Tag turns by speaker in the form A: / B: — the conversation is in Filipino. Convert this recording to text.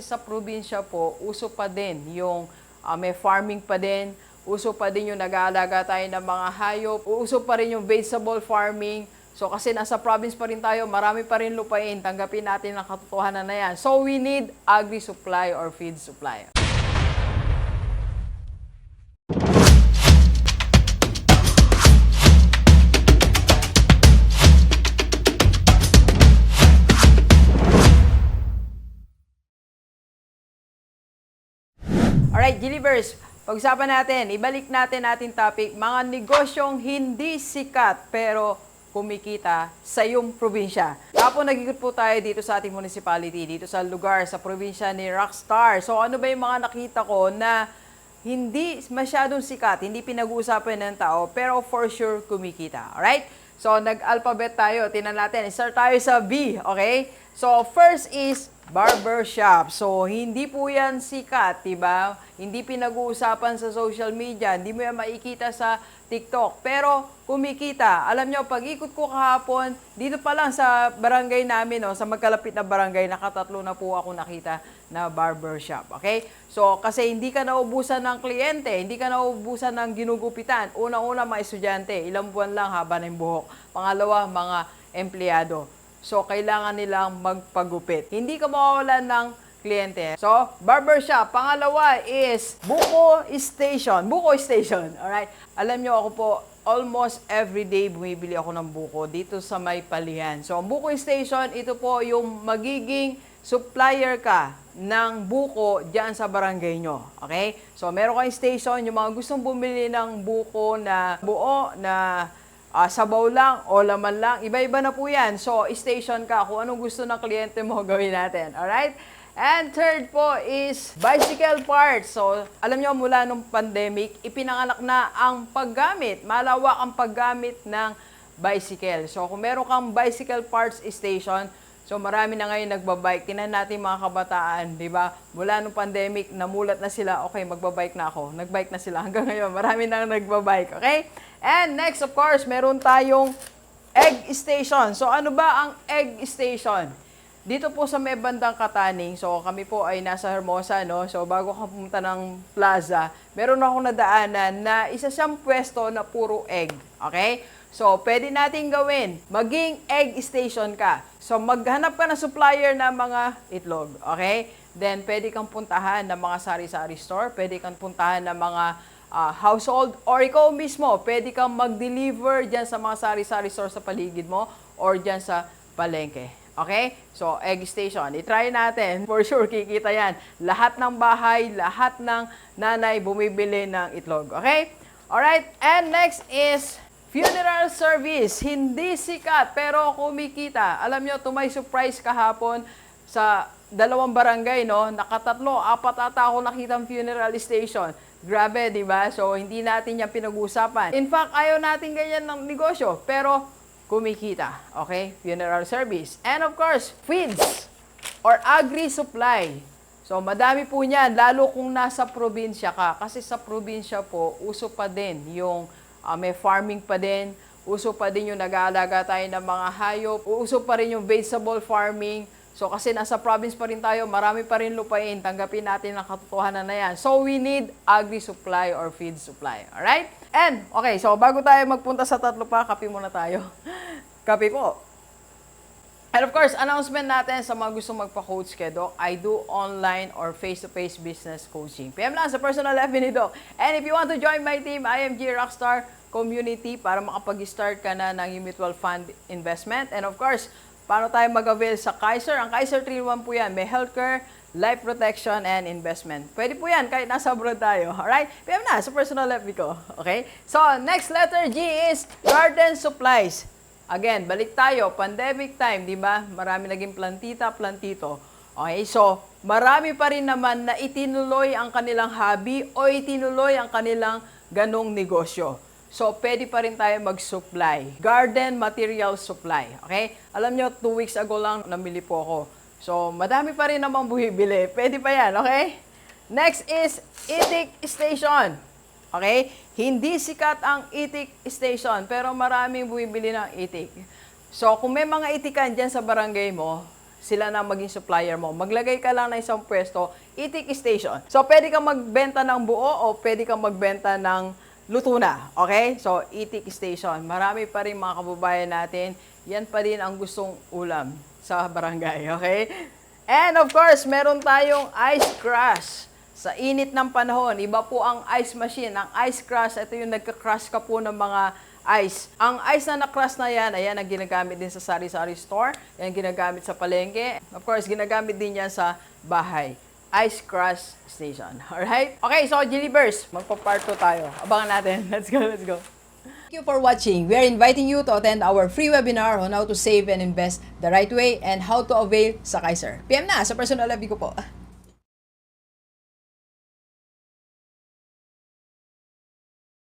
A: Sa probinsya po, uso pa din yung may farming pa din, uso pa din yung nag-aalaga tayo ng mga hayop, uso pa rin yung vegetable farming. So kasi nasa province pa rin tayo, marami pa rin lupain, tanggapin natin ang katotohanan na yan. So we need agri-supply or feed supply. Alright, Gilivers, pag-usapan natin, ibalik natin ating topic, mga negosyong hindi sikat pero kumikita sa iyong probinsya. Tapos nag-ikot po tayo dito sa ating municipality, dito sa lugar, sa probinsya ni Rockstar. So ano ba yung mga nakita ko na hindi masyadong sikat, hindi pinag-uusapan ng tao, pero for sure kumikita. Alright? So nag-alphabet tayo, tinan natin. Start tayo sa B, okay? So first is barbershop. So, hindi po yan sikat, diba? Hindi pinag-uusapan sa social media, hindi mo yan makikita sa TikTok. Pero, kumikita. Alam nyo, pag ikot ko kahapon, dito pa lang sa barangay namin, no, sa magkalapit na barangay, nakatatlo na po ako nakita na barbershop. Okay? So, kasi hindi ka naubusan ng kliyente, hindi ka naubusan ng ginugupitan. Una-una, mga estudyante, ilang buwan lang haba ng buhok. Pangalawa, mga empleyado. So, kailangan nilang magpagupit. Hindi ka mawawalan ng kliyente. So, barbershop. Pangalawa is Buko Station. Buko Station. Alright? Alam nyo, ako po, almost every day bumibili ako ng buko dito sa may Palihan. So, ang Buko Station, ito po yung magiging supplier ka ng buko dyan sa barangay nyo. Okay? So, meron kayong station, yung mga gustong bumili ng buko na buo, na sabaw lang o laman lang, iba-iba na po yan. So, station ka kung anong gusto ng kliyente mo gawin natin. Alright? And third po is bicycle parts. So, alam nyo, mula nung pandemic, ipinanganak na ang paggamit, malawak ang paggamit ng bicycle. So, kung meron kang bicycle parts station, so marami na ngayon nagbabike. Tinan natin mga kabataan, di ba? Mula nung pandemic, namulat na sila, okay, magbabike na ako. Nagbike na sila hanggang ngayon. Marami na nagbabike, okay? And next, of course, meron tayong egg station. So, ano ba ang egg station? Dito po sa may bandang Kataning, so kami po ay nasa Hermosa, no? So, bago ka pumunta ng plaza, meron akong nadaanan na isa siyang pwesto na puro egg, okay? So, pwede natin gawin, maging egg station ka. So, maghanap ka ng supplier ng mga itlog, okay? Then, pwede kang puntahan ng mga sari-sari store, pwede kang puntahan ng mga household, or ikaw mismo, pwede kang mag-deliver dyan sa mga sari-sari store sa paligid mo, or dyan sa palengke. Okay? So, egg station. I-try natin. For sure, kikita yan. Lahat ng bahay, lahat ng nanay bumibili ng itlog. Okay? Alright? And next is funeral service. Hindi sikat, pero kumikita. Alam nyo, may surprise kahapon sa dalawang barangay, no? Nakatatlo, apat ata ako nakitang funeral station. Grabe, di ba? So, hindi natin yan pinag-uusapan. In fact, ayaw natin ganyan ng negosyo, pero kumikita. Okay? Funeral service. And of course, feeds or agri-supply. So, madami po niyan, lalo kung nasa probinsya ka. Kasi sa probinsya po, uso pa din yung may farming pa din, uso pa din yung nag-aalaga tayo ng mga hayop, uso pa rin yung vegetable farming. So, kasi nasa province pa rin tayo, marami pa rin lupain, tanggapin natin ang katotohanan na yan. So, we need agri-supply or feed supply. Alright? And, okay, so bago tayo magpunta sa tatlo pa, kape muna tayo. Kape po. And of course, announcement natin sa mga gustong magpa-coach kay Doc, I do online or face-to-face business coaching. PM lang sa personal FB ni Doc. And if you want to join my team, IMG Rockstar Community para makapag-start ka na ng mutual fund investment. And of course, paano tayo mag-avail sa Kaiser? Ang Kaiser 3-in-1 po yan. May healthcare, life protection, and investment. Pwede po yan kahit nasa abroad tayo. Alright? PM na sa personal FB ko. Okay? So, next letter G is garden supplies. Again, balik tayo. Pandemic time, di ba? Marami naging plantito. Okay? So, marami pa rin naman na itinuloy ang kanilang hobby o itinuloy ang kanilang ganong negosyo. So, pwede pa rin tayo mag-supply. Garden material supply. Okay? Alam nyo, 2 weeks ago lang namili po ako. So, madami pa rin namang bumibili. Pwede pa yan, okay? Next is itik station. Okay? Hindi sikat ang itik station, pero maraming bumibili ng itik. So, kung may mga itikan dyan sa barangay mo, sila na maging supplier mo. Maglagay ka lang ng isang pwesto, itik station. So, pwede kang magbenta ng buo o pwede kang magbenta ng luto na. Okay? So, itik station. Marami pa rin mga kababayan natin, yan pa rin ang gustong ulam sa barangay. Okay? And of course, meron tayong ice crush. Sa init ng panahon, iba po ang ice machine. Ang ice crush, ito yung nagka-crush ka po ng mga ice. Ang ice na na-crush na yan, ayan ang ginagamit din sa sari-sari store. Yan ginagamit sa palengke. Of course, ginagamit din yan sa bahay. Ice crush station. Alright? Okay, so Jellybears, magpa-part 2 tayo. Abangan natin. Let's go, let's go. Thank you for watching. We are inviting you to attend our free webinar on how to save and invest the right way and how to avail sa Kaiser. PM na sa personal lobby ko po.